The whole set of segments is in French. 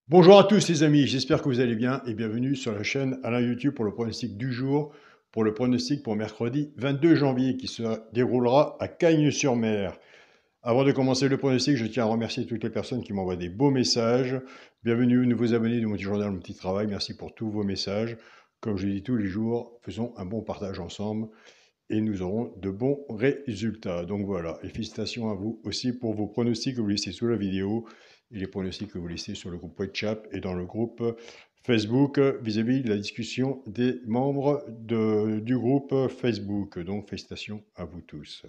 Bonjour à tous les amis, j'espère que vous allez bien et bienvenue sur la chaîne Alain YouTube pour le pronostic du jour, pour le pronostic pour mercredi 22 janvier qui se déroulera à Cagnes-sur-Mer. Avant de commencer le pronostic, je tiens à remercier toutes les personnes qui m'envoient des beaux messages. Bienvenue, nouveaux abonnés de mon petit journal, mon petit travail, merci pour tous vos messages. Comme je dis tous les jours, faisons un bon partage ensemble et nous aurons de bons résultats. Donc voilà, et félicitations à vous aussi pour vos pronostics que vous laissez sous la vidéo et les pronostics que vous laissez sur le groupe WhatsApp et dans le groupe Facebook vis-à-vis de la discussion des membres du groupe Facebook. Donc félicitations à vous tous.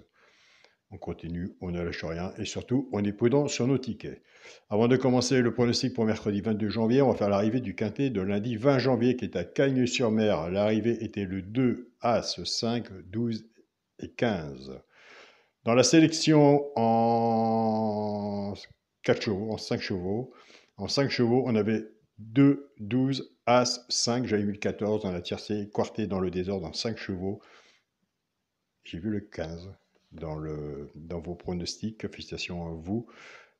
On continue, on ne lâche rien et surtout, on est prudent sur nos tickets. Avant de commencer le pronostic pour mercredi 22 janvier, on va faire l'arrivée du quintet de lundi 20 janvier qui est à Cagnes-sur-Mer. L'arrivée était le 2, As, 5, 12 et 15. Dans la sélection en 4 chevaux, en 5 chevaux, on avait 2, 12, As, 5, j'avais mis le 14 dans la tiercé, quarté dans le désordre en 5 chevaux. J'ai vu le 15 dans vos pronostics. Félicitations à vous.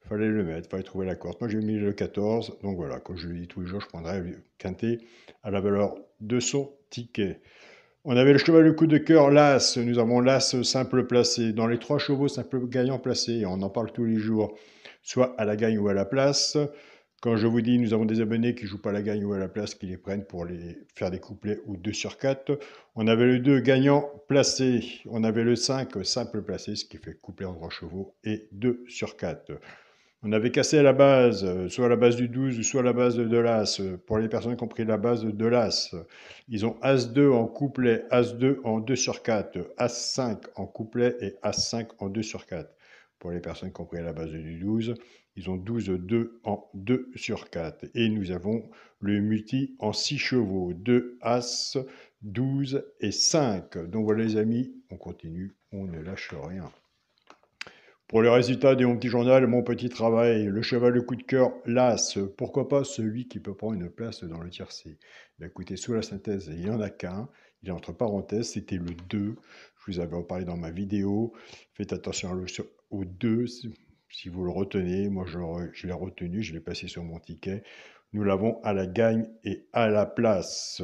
Fallait le mettre, fallait trouver la corde. Moi, j'ai mis le 14. Donc voilà, comme je le dis tous les jours, je prendrai le quintet à la valeur de son ticket. On avait le cheval de coup de cœur, l'As. Nous avons l'As simple placé. Dans les 3 chevaux simple gagnant placé, on en parle tous les jours, soit à la gagne ou à la place. Quand je vous dis, nous avons des abonnés qui ne jouent pas à la gagne ou à la place, qui les prennent pour les faire des couplets ou 2 sur 4. On avait le 2 gagnant placé. On avait le 5 simple placé, ce qui fait couplet en 3 chevaux, et 2 sur 4. On avait cassé à la base, soit à la base du 12 ou soit à la base de l'As. Pour les personnes qui ont pris la base de l'As, ils ont As2 en couplet, As2 en 2 sur 4, As5 en couplet et As5 en 2 sur 4. Pour les personnes qui ont pris à la base du 12, ils ont 12-2 en 2 sur 4. Et nous avons le multi en 6 chevaux, 2 As, 12 et 5. Donc voilà les amis, on continue, on ne lâche rien. Pour le résultat de mon petit journal, mon petit travail, le cheval de coup de cœur, l'As, pourquoi pas celui qui peut prendre une place dans le tiercé. Ben écoutez, sous la synthèse, il n'y en a qu'un, il est entre parenthèses, c'était le 2, je vous avais en parlé dans ma vidéo, faites attention au 2, si vous le retenez, moi je l'ai retenu, je l'ai passé sur mon ticket, nous l'avons à la gagne et à la place.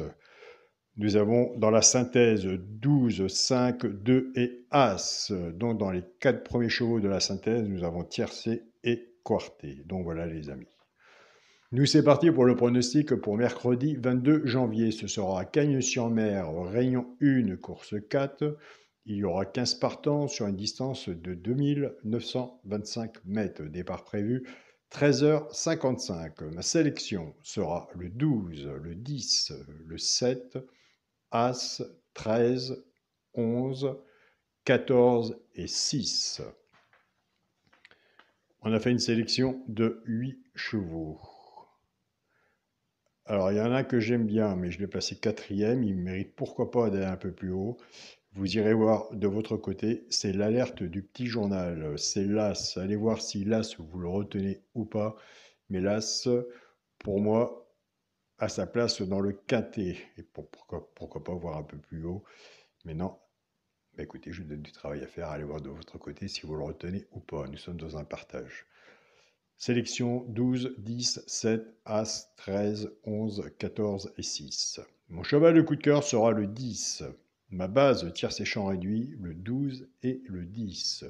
Nous avons dans la synthèse 12, 5, 2 et As. Donc dans les 4 premiers chevaux de la synthèse, nous avons tiercé et quarté. Donc voilà les amis. Nous c'est parti pour le pronostic pour mercredi 22 janvier. Ce sera à Cagnes-sur-Mer, Réunion 1, course 4. Il y aura 15 partants sur une distance de 2925 mètres. Départ prévu 13h55. Ma sélection sera le 12, le 10, le 7, As, 13, 11, 14 et 6. On a fait une sélection de 8 chevaux. Alors, il y en a que j'aime bien, mais je l'ai placé quatrième. Il mérite pourquoi pas d'aller un peu plus haut. Vous irez voir de votre côté, c'est l'alerte du petit journal. C'est l'As. Allez voir si l'As, vous le retenez ou pas. Mais l'As, pour moi, a sa place dans le quintet. Et pourquoi pas voir un peu plus haut. Mais non, bah écoutez, je vous donne du travail à faire, allez voir de votre côté si vous le retenez ou pas. Nous sommes dans un partage. Sélection 12, 10, 7, As, 13, 11, 14 et 6. Mon cheval de coup de cœur sera le 10. Ma base tiercé champ réduit, le 12 et le 10.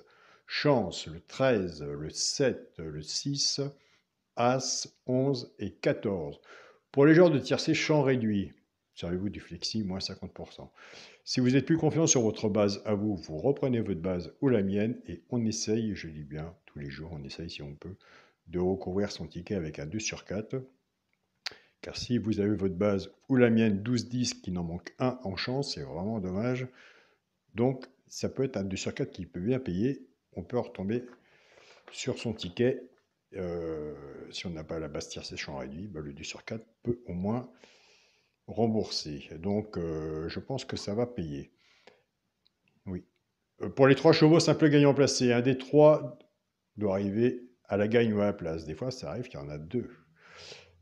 Chance, le 13, le 7, le 6, As, 11 et 14. Pour les joueurs de tiercé champ réduit, servez-vous du flexi, moins 50%. Si vous êtes plus confiant sur votre base à vous, vous reprenez votre base ou la mienne et on essaye, je dis bien tous les jours, on essaye si on peut, de recouvrir son ticket avec un 2 sur 4. Car si vous avez votre base ou la mienne 12-10 qui n'en manque un en chance, c'est vraiment dommage. Donc ça peut être un 2 sur 4 qui peut bien payer. On peut retomber sur son ticket. Si on n'a pas la base tiercé champ réduit, le 2 sur 4 peut au moins rembourser. Donc je pense que ça va payer. Oui. Pour les 3 chevaux, simple gagnant placé. Un des 3 doit arriver à la gagne ou à la place. Des fois, ça arrive qu'il y en a 2.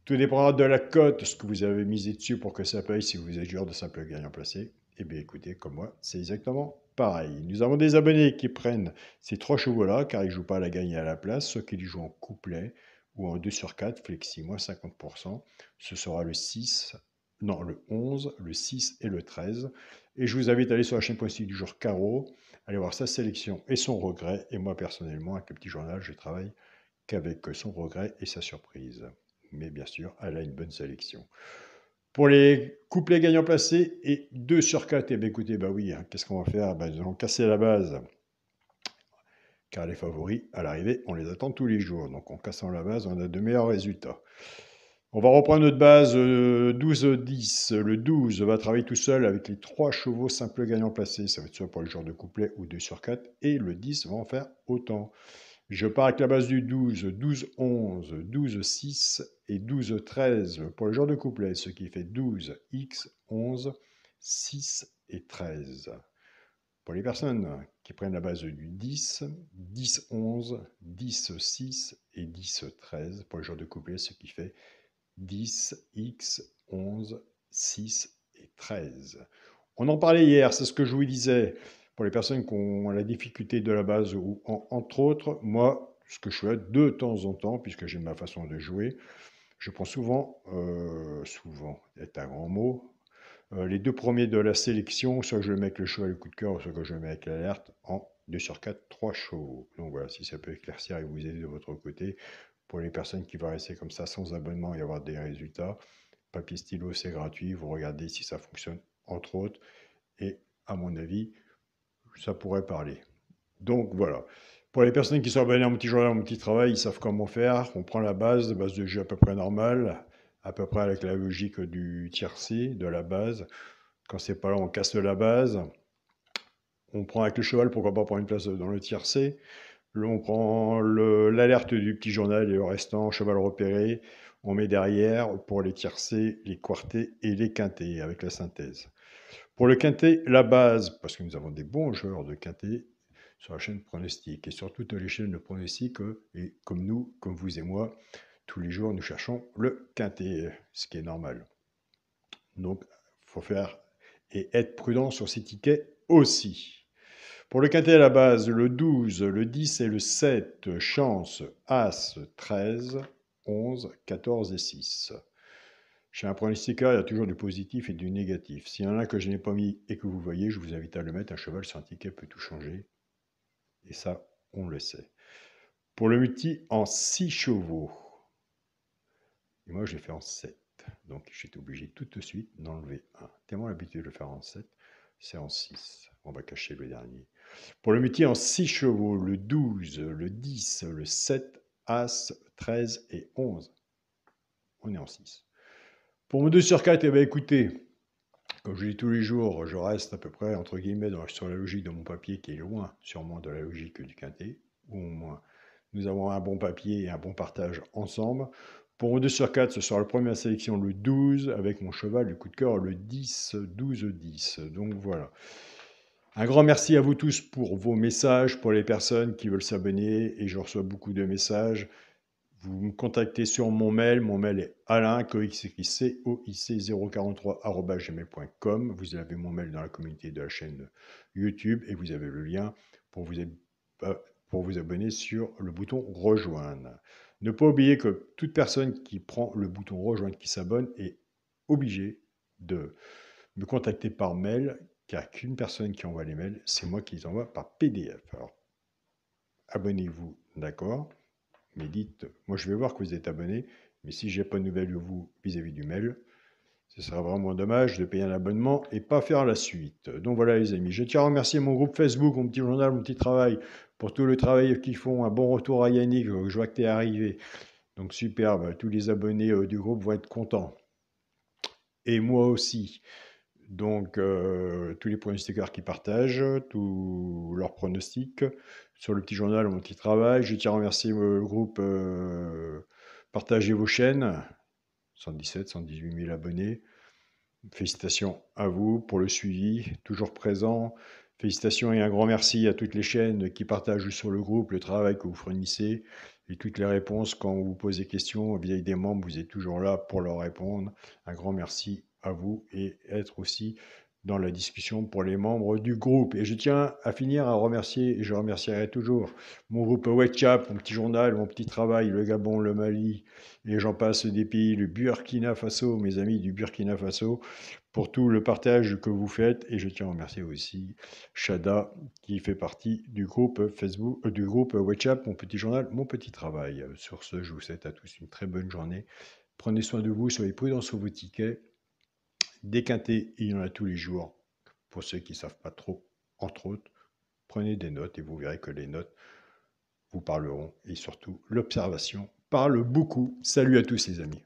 Tout dépendra de la cote, ce que vous avez misé dessus pour que ça paye si vous êtes joueur de simple gagnant placé. Eh bien, écoutez, comme moi, c'est exactement pareil. Nous avons des abonnés qui prennent ces 3 chevaux-là, car ils ne jouent pas à la gagne et à la place, ceux qui les jouent en couplet ou en 2 sur 4, flexi, moins 50%. Ce sera le 6, non, le 11, le 6 et le 13. Et je vous invite à aller sur la chaîne Pronostic du jour Caro, aller voir sa sélection et son regret. Et moi, personnellement, avec le petit journal, je travaille qu'avec son regret et sa surprise. Mais bien sûr, elle a une bonne sélection. Pour les couplets gagnants placés et 2 sur 4, eh bien écoutez, bah oui, qu'est-ce qu'on va faire? Nous allons casser la base. Car les favoris, à l'arrivée, on les attend tous les jours. Donc en cassant la base, on a de meilleurs résultats. On va reprendre notre base 12-10. Le 12 va travailler tout seul avec les 3 chevaux simples gagnants placés. Ça va être soit pour les joueurs de couplet ou 2 sur 4. Et le 10 va en faire autant. Je pars avec la base du 12, 12-11, 12-6 et 12-13 pour les joueurs de couplet, ce qui fait 12, X, 11, 6 et 13. Pour les personnes qui prennent la base du 10, 10-11, 10-6 et 10-13 pour les joueurs de couplet, ce qui fait 10, X, 11, 6 et 13. On en parlait hier, c'est ce que je vous disais. Pour les personnes qui ont la difficulté de la base, ou entre autres, moi, ce que je fais de temps en temps, puisque j'ai ma façon de jouer, je prends souvent, c'est un grand mot, les 2 premiers de la sélection, soit je le mets avec le cheval et le coup de cœur, soit que je le mets avec l'alerte, en 2 sur 4, 3 chevaux. Donc voilà, si ça peut éclaircir et vous aider de votre côté, pour les personnes qui vont rester comme ça sans abonnement et avoir des résultats, papier stylo, c'est gratuit, vous regardez si ça fonctionne, entre autres, et à mon avis, ça pourrait parler. Donc voilà. Pour les personnes qui sont abonnées à mon petit journal, à mon petit travail, ils savent comment faire. On prend la base de jeu à peu près normale, à peu près avec la logique du tiercé, de la base. Quand c'est pas là, on casse la base. On prend avec le cheval, pourquoi pas prendre une place dans le tiercé. Là, on prend l'alerte du petit journal et le restant, cheval repéré. On met derrière pour les tiercés, les quartés et les quintés avec la synthèse. Pour le quintet, la base, parce que nous avons des bons joueurs de quintet sur la chaîne Pronostic et sur toutes les chaînes de Pronostic, et comme nous, comme vous et moi, tous les jours nous cherchons le quintet, ce qui est normal. Donc, il faut faire et être prudent sur ces tickets aussi. Pour le quintet à la base, le 12, le 10 et le 7, chance, As, 13, 11, 14 et 6. Chez un pronostiqueur, il y a toujours du positif et du négatif. S'il y en a un que je n'ai pas mis et que vous voyez, je vous invite à le mettre. Un cheval sur un ticket peut tout changer. Et ça, on le sait. Pour le multi, en 6 chevaux. Et moi, je l'ai fait en 7. Donc, j'étais obligé tout de suite d'enlever 1. Tellement l'habitude de le faire en 7, c'est en 6. On va cacher le dernier. Pour le multi, en 6 chevaux, le 12, le 10, le 7, As, 13 et 11. On est en 6. Pour mon 2 sur 4, eh bien, écoutez, comme je dis tous les jours, je reste à peu près, entre guillemets, sur la logique de mon papier qui est loin, sûrement de la logique du quintet, ou au moins nous avons un bon papier et un bon partage ensemble. Pour mon 2 sur 4, ce sera le premier à la sélection, le 12, avec mon cheval, le coup de cœur, le 10, 12, 10. Donc voilà. Un grand merci à vous tous pour vos messages, pour les personnes qui veulent s'abonner, et je reçois beaucoup de messages. Vous me contactez sur mon mail est alain.coic043@gmail.com. Vous avez mon mail dans la communauté de la chaîne YouTube et vous avez le lien pour vous abonner sur le bouton rejoindre. Ne pas oublier que toute personne qui prend le bouton rejoindre, qui s'abonne, est obligée de me contacter par mail, car qu'une personne qui envoie les mails, c'est moi qui les envoie par PDF. Alors, abonnez-vous, d'accord? Mais dites, moi je vais voir que vous êtes abonné, mais si j'ai pas de nouvelles de vous vis-à-vis du mail, ce sera vraiment dommage de payer un abonnement et pas faire la suite. Donc voilà les amis, je tiens à remercier mon groupe Facebook, mon petit journal, mon petit travail, pour tout le travail qu'ils font. Un bon retour à Yannick, je vois que tu es arrivé. Donc superbe, tous les abonnés du groupe vont être contents. Et moi aussi. Donc, tous les pronostiqueurs qui partagent, tous leurs pronostics sur le petit journal, mon petit travail. Je tiens à remercier le groupe Partagez vos chaînes, 117, 118 000 abonnés. Félicitations à vous pour le suivi, toujours présent. Félicitations et un grand merci à toutes les chaînes qui partagent sur le groupe le travail que vous fournissez et toutes les réponses quand vous posez des questions vis-à-vis des membres. Vous êtes toujours là pour leur répondre. Un grand merci à vous et être aussi dans la discussion pour les membres du groupe. Et je tiens à finir à remercier, et je remercierai toujours, mon groupe WhatsApp, mon petit journal, mon petit travail, le Gabon, le Mali, et j'en passe des pays, le Burkina Faso, mes amis du Burkina Faso, pour tout le partage que vous faites. Et je tiens à remercier aussi Shada, qui fait partie du groupe Facebook, du groupe WhatsApp, mon petit journal, mon petit travail. Sur ce, je vous souhaite à tous une très bonne journée. Prenez soin de vous, soyez prudents sur vos tickets. Des quintés, il y en a tous les jours. Pour ceux qui ne savent pas trop, entre autres, prenez des notes et vous verrez que les notes vous parleront. Et surtout, l'observation parle beaucoup. Salut à tous les amis.